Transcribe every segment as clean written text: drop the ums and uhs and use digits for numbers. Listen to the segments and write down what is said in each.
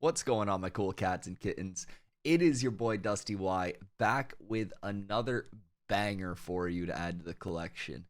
What's going on, my cool cats and kittens? It is your boy Dustywhy back with another banger for you to add to the collection.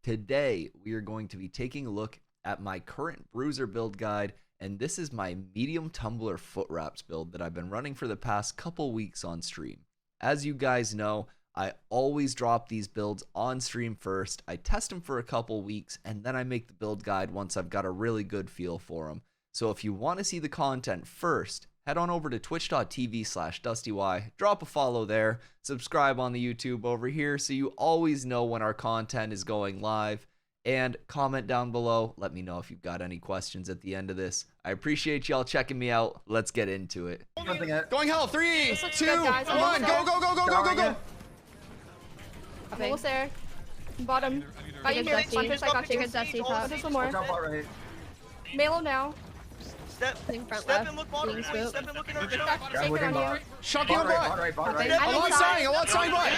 Today, we are going to be taking a look at my current Bruiser build guide, and this is my medium Tumbler Footwraps build that I've been running for the past couple weeks on stream. As you guys know, I always drop these builds on stream first. I test them for a couple weeks, and then I make the build guide once I've got a really good feel for them. So if you want to see the content first, head on over to twitch.tv/Dustywhy, drop a follow there, subscribe on the YouTube over here so you always know when our content is going live, and comment down below. Let me know if you've got any questions at the end of this. I appreciate y'all checking me out. Let's get into it. Going hell, 3, 2, 1, go, go, go, go, go, go, go. Almost there. Bottom. Got you here. Hunters, I got you. Dusty, top. There's one more. Malo now. Step and look bottom. Step and look in our on you. Shocking on bot. I'm on signing. I'm on signing bot.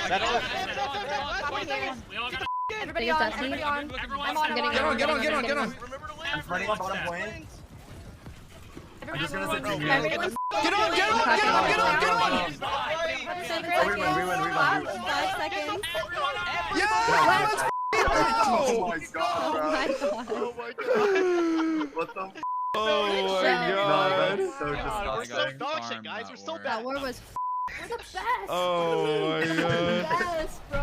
Everybody on. Everybody on. I'm on. Get on. Get on. Get on. Get on. Remember to land. I'm running bottom point. I'm just gonna sit Get on. here. Get on. Get on. Get on. Get on. Get on. 7 We win. 5 seconds. Yeah. Let's Oh my god, Oh bro. my god. What the f? Oh my god. That's so We're disgusting. still dog shit, guys. We're still That bad. war was we're the best. Oh my We're god. the best, bro.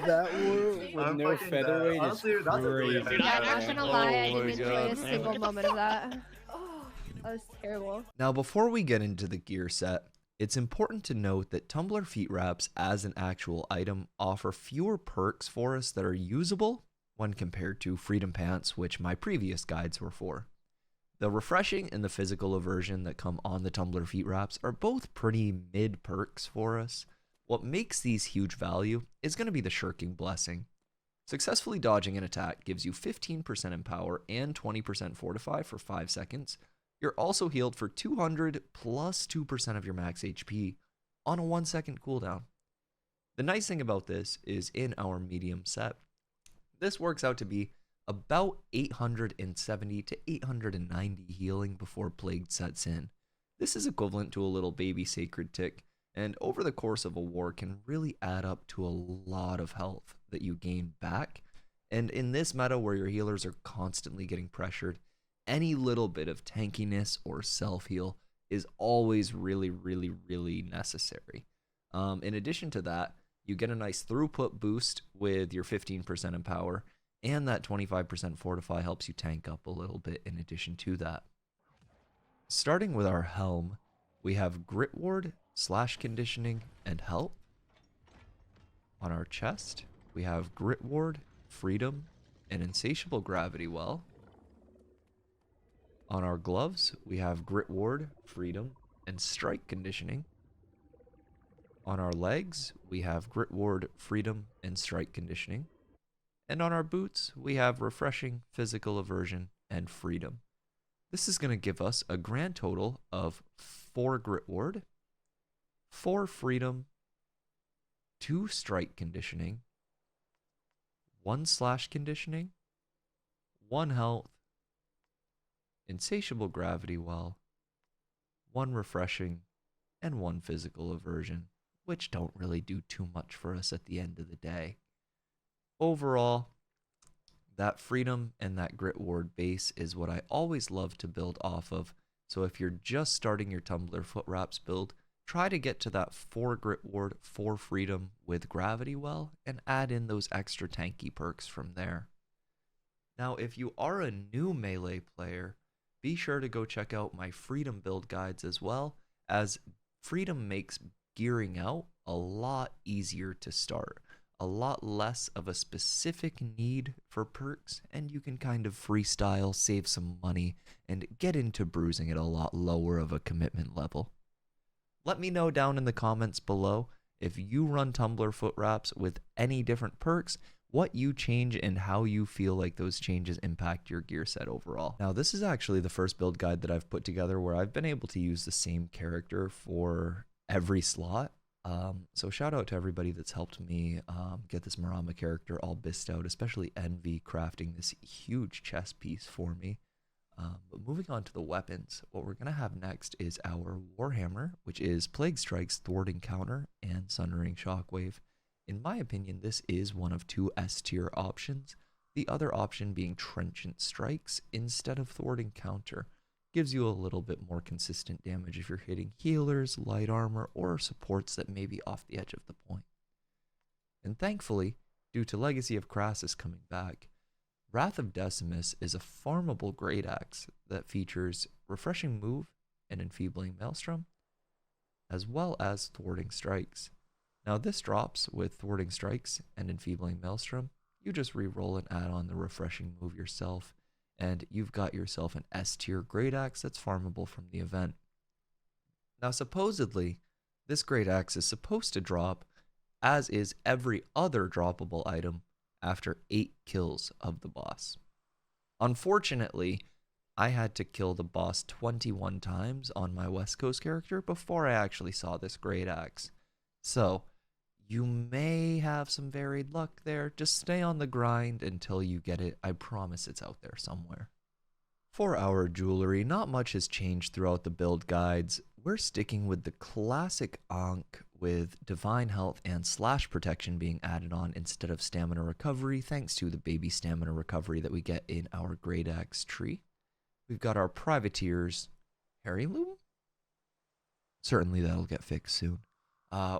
That war with I'm no fucking featherweight dead. is Honestly, that's a really crazy. good Yeah, I'm not game. gonna lie, I Oh my didn't enjoy God. a single moment of that. Oh, that was terrible. Now, before we get into the gear set, it's important to note that Tumbler feet wraps as an actual item offer fewer perks for us that are usable when compared to Freedom Pants, which my previous guides were for. The refreshing and the physical aversion that come on the Tumbler feet wraps are both pretty mid perks for us. What makes these huge value is going to be the shirking blessing. Successfully dodging an attack gives you 15% empower and 20% fortify for 5 seconds. You're also healed for 200 plus 2% of your max HP on a 1 second cooldown. The nice thing about this is in our medium set, this works out to be about 870 to 890 healing before Plague sets in. This is equivalent to a little baby Sacred Tick, and over the course of a war can really add up to a lot of health that you gain back. And in this meta where your healers are constantly getting pressured, any little bit of tankiness or self-heal is always really necessary. In addition to that, you get a nice throughput boost with your 15% empower, and that 25% fortify helps you tank up a little bit in addition to that. Starting with our helm, we have Grit Ward, Slash Conditioning, and Health. On our chest, we have Grit Ward, Freedom, and Insatiable Gravity Well. On our gloves, we have Grit Ward, Freedom, and Strike Conditioning. On our legs, we have Grit Ward, Freedom, and Strike Conditioning. And on our boots, we have Refreshing, Physical Aversion, and Freedom. This is going to give us a grand total of 4 Grit Ward, 4 Freedom, 2 Strike Conditioning, 1 Slash Conditioning, 1 Health, Insatiable Gravity Well, 1 Refreshing, and 1 Physical Aversion, which don't really do too much for us at the end of the day. Overall, that Freedom and that Grit Ward base is what I always love to build off of, so if you're just starting your Tumbler Footwraps build, try to get to that 4 Grit Ward, 4 Freedom with Gravity Well, and add in those extra tanky perks from there. Now, if you are a new melee player, be sure to go check out my Freedom build guides as well, as Freedom makes gearing out a lot easier to start. A lot less of a specific need for perks, and you can kind of freestyle, save some money, and get into bruising at a lot lower of a commitment level. Let me know down in the comments below if you run Tumbler Footwraps with any different perks, what you change, and how you feel like those changes impact your gear set overall. Now, this is actually the first build guide that I've put together where I've been able to use the same character for every slot. So shout out to everybody that's helped me get this Marama character all bissed out, especially Envy crafting this huge chess piece for me. But moving on to the weapons, what we're going to have next is our Warhammer, which is Plague Strike's Thwarting Counter and Sundering Shockwave. In my opinion, this is one of 2 S tier options. The other option being Trenchant Strikes instead of Thwarting Counter. Gives you a little bit more consistent damage if you're hitting healers, light armor, or supports that may be off the edge of the point. And thankfully, due to Legacy of Crassus coming back, Wrath of Decimus is a farmable Great Axe that features Refreshing Move and Enfeebling Maelstrom, as well as Thwarting Strikes. Now this drops with Thwarting Strikes and Enfeebling Maelstrom. You just re-roll and add on the Refreshing Move yourself, and you've got yourself an S tier Great Axe that's farmable from the event. Now supposedly, this Great Axe is supposed to drop, as is every other droppable item, after 8 kills of the boss. Unfortunately, I had to kill the boss 21 times on my West Coast character before I actually saw this Great Axe. So, you may have some varied luck there. Just stay on the grind until you get it. I promise it's out there somewhere. For our jewelry, not much has changed throughout the build guides. We're sticking with the classic Ankh with Divine Health and Slash Protection being added on instead of Stamina Recovery, thanks to the baby Stamina Recovery that we get in our Great Axe tree. We've got our Privateers, Harry Loom? Certainly that'll get fixed soon.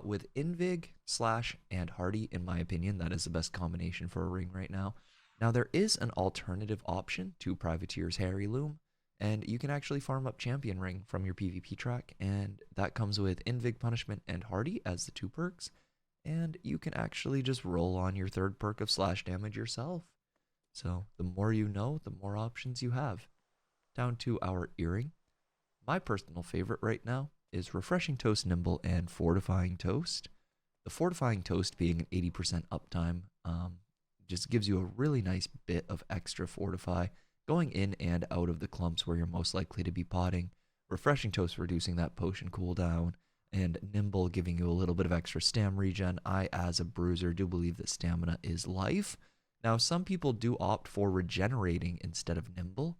With Invig, Slash, and Hardy, in my opinion, that is the best combination for a ring right now. Now there is an alternative option to Privateer's Harry Loom, and you can actually farm up Champion Ring from your PvP track, and that comes with Invig Punishment and Hardy as the 2 perks, and you can actually just roll on your 3rd perk of Slash Damage yourself. So the more you know, the more options you have. Down to our earring. My personal favorite right now is Refreshing Toast Nimble and Fortifying Toast. The Fortifying Toast being an 80% uptime just gives you a really nice bit of extra fortify going in and out of the clumps where you're most likely to be potting. Refreshing Toast reducing that potion cooldown, and Nimble giving you a little bit of extra stam regen. I, as a bruiser, do believe that stamina is life. Now, some people do opt for regenerating instead of Nimble.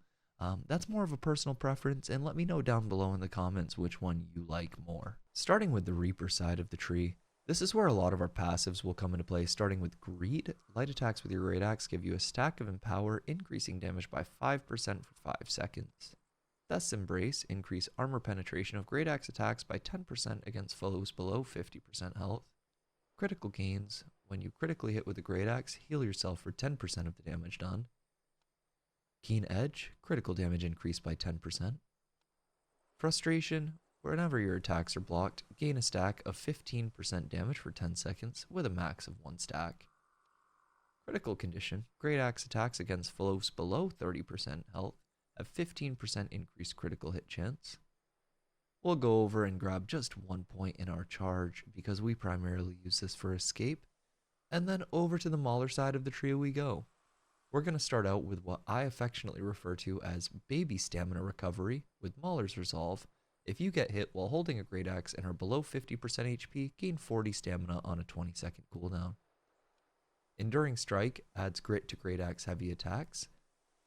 That's more of a personal preference, and let me know down below in the comments which one you like more. Starting with the Reaper side of the tree, this is where a lot of our passives will come into play, starting with Greed. Light attacks with your Great Axe give you a stack of Empower, increasing damage by 5% for 5 seconds. Thus Embrace, increase armor penetration of Great Axe attacks by 10% against foes below 50% health. Critical gains, when you critically hit with the Great Axe, heal yourself for 10% of the damage done. Keen Edge, critical damage increased by 10%. Frustration, whenever your attacks are blocked, gain a stack of 15% damage for 10 seconds with a max of 1 stack. Critical Condition, Great Axe attacks against foes below 30% health have 15% increased critical hit chance. We'll go over and grab just 1 point in our charge because we primarily use this for escape, and then over to the Mauler side of the trio we go. We're going to start out with what I affectionately refer to as baby Stamina Recovery with Mauler's Resolve. If you get hit while holding a Great Axe and are below 50% HP, gain 40 stamina on a 20-second cooldown. Enduring Strike adds grit to Great Axe heavy attacks.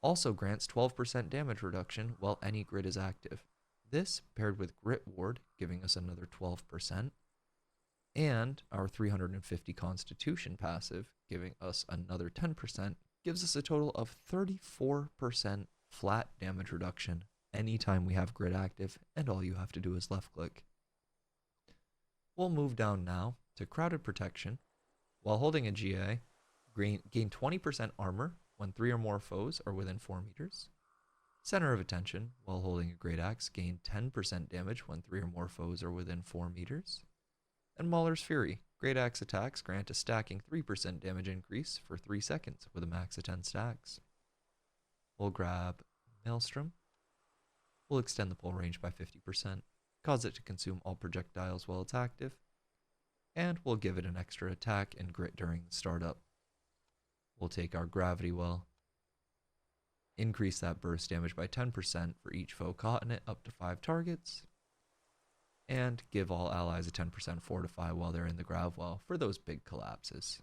Also grants 12% damage reduction while any grit is active. This, paired with Grit Ward, giving us another 12%, and our 350 Constitution passive, giving us another 10%, gives us a total of 34% flat damage reduction anytime we have Grit active, and all you have to do is left click. We'll move down now to Crowded Protection. While holding a GA, gain 20% armor when 3 or more foes are within 4 meters. Center of Attention, while holding a Great Axe, gain 10% damage when 3 or more foes are within 4 meters. And Mauler's Fury, Great Axe attacks grant a stacking 3% damage increase for 3 seconds with a max of 10 stacks. We'll grab Maelstrom. We'll extend the pull range by 50%, cause it to consume all projectiles while it's active, and we'll give it an extra attack and grit during the startup. We'll take our Gravity Well, increase that burst damage by 10% for each foe caught in it up to 5 targets, and give all allies a 10% fortify while they're in the Grav Well for those big collapses.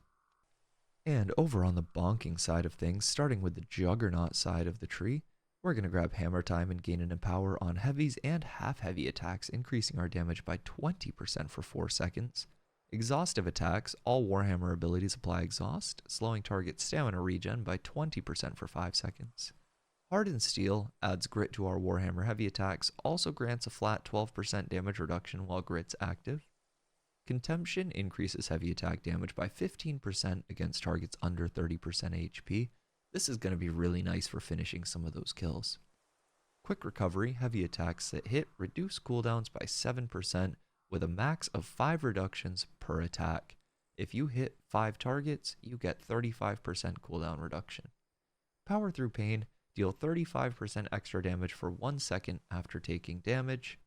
And over on the bonking side of things, starting with the Juggernaut side of the tree, We're going to grab Hammer Time and gain an Empower on heavies and half-heavy attacks, increasing our damage by 20% for 4 seconds. Exhaustive attacks, all Warhammer abilities apply exhaust, slowing target stamina regen by 20% for 5 seconds. Hardened Steel adds grit to our Warhammer heavy attacks, also grants a flat 12% damage reduction while grit's active. Contemption increases heavy attack damage by 15% against targets under 30% HP. This is going to be really nice for finishing some of those kills. Quick Recovery, heavy attacks that hit reduce cooldowns by 7% with a max of 5 reductions per attack. If you hit 5 targets, you get 35% cooldown reduction. Power Through Pain, deal 35% extra damage for 1 second after taking damage.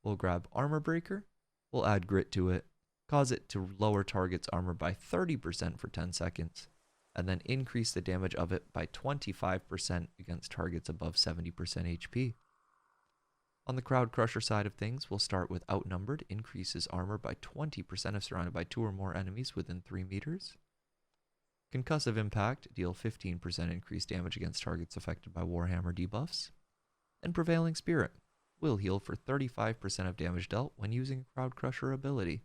We'll grab Armor Breaker. We'll add grit to it, cause it to lower target's armor by 30% for 10 seconds, and then increase the damage of it by 25% against targets above 70% HP. On the Crowd Crusher side of things, we'll start with Outnumbered, increases armor by 20% if surrounded by 2 or more enemies within 3 meters. Concussive Impact, deal 15% increased damage against targets affected by Warhammer debuffs. And Prevailing Spirit will heal for 35% of damage dealt when using a Crowd Crusher ability.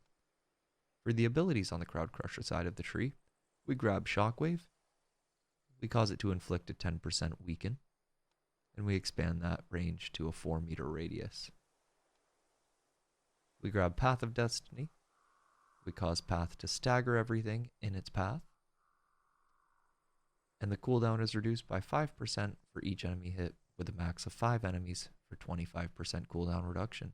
For the abilities on the Crowd Crusher side of the tree, we grab Shockwave, we cause it to inflict a 10% weaken, and we expand that range to a 4-meter radius. We grab Path of Destiny, we cause Path to stagger everything in its path, and the cooldown is reduced by 5% for each enemy hit with a max of 5 enemies for 25% cooldown reduction.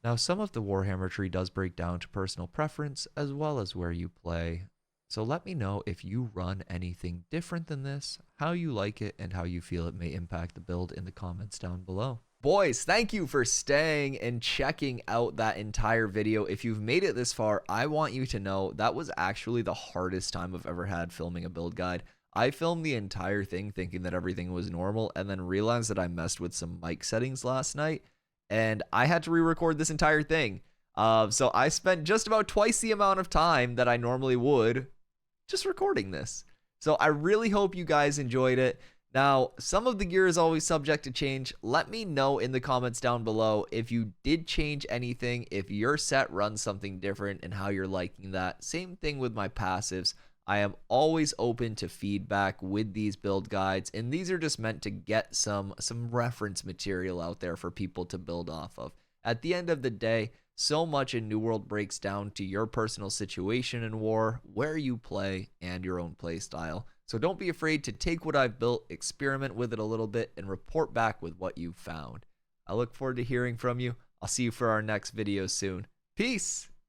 Now, some of the Warhammer tree does break down to personal preference as well as where you play, so let me know if you run anything different than this, how you like it, and how you feel it may impact the build in the comments down below. Boys, thank you for staying and checking out that entire video. If you've made it this far, I want you to know that was actually the hardest time I've ever had filming a build guide. I filmed the entire thing thinking that everything was normal and then realized that I messed with some mic settings last night and I had to re-record this entire thing. So I spent just about twice the amount of time that I normally would just recording this. So I really hope you guys enjoyed it. Now, some of the gear is always subject to change. Let me know in the comments down below if you did change anything, if your set runs something different and how you're liking that. Same thing with my passives. I am always open to feedback with these build guides, and these are just meant to get some reference material out there for people to build off of. At the end of the day, so much in New World breaks down to your personal situation in war, where you play, and your own play style. So don't be afraid to take what I've built, experiment with it a little bit, and report back with what you've found. I look forward to hearing from you. I'll see you for our next video soon. Peace!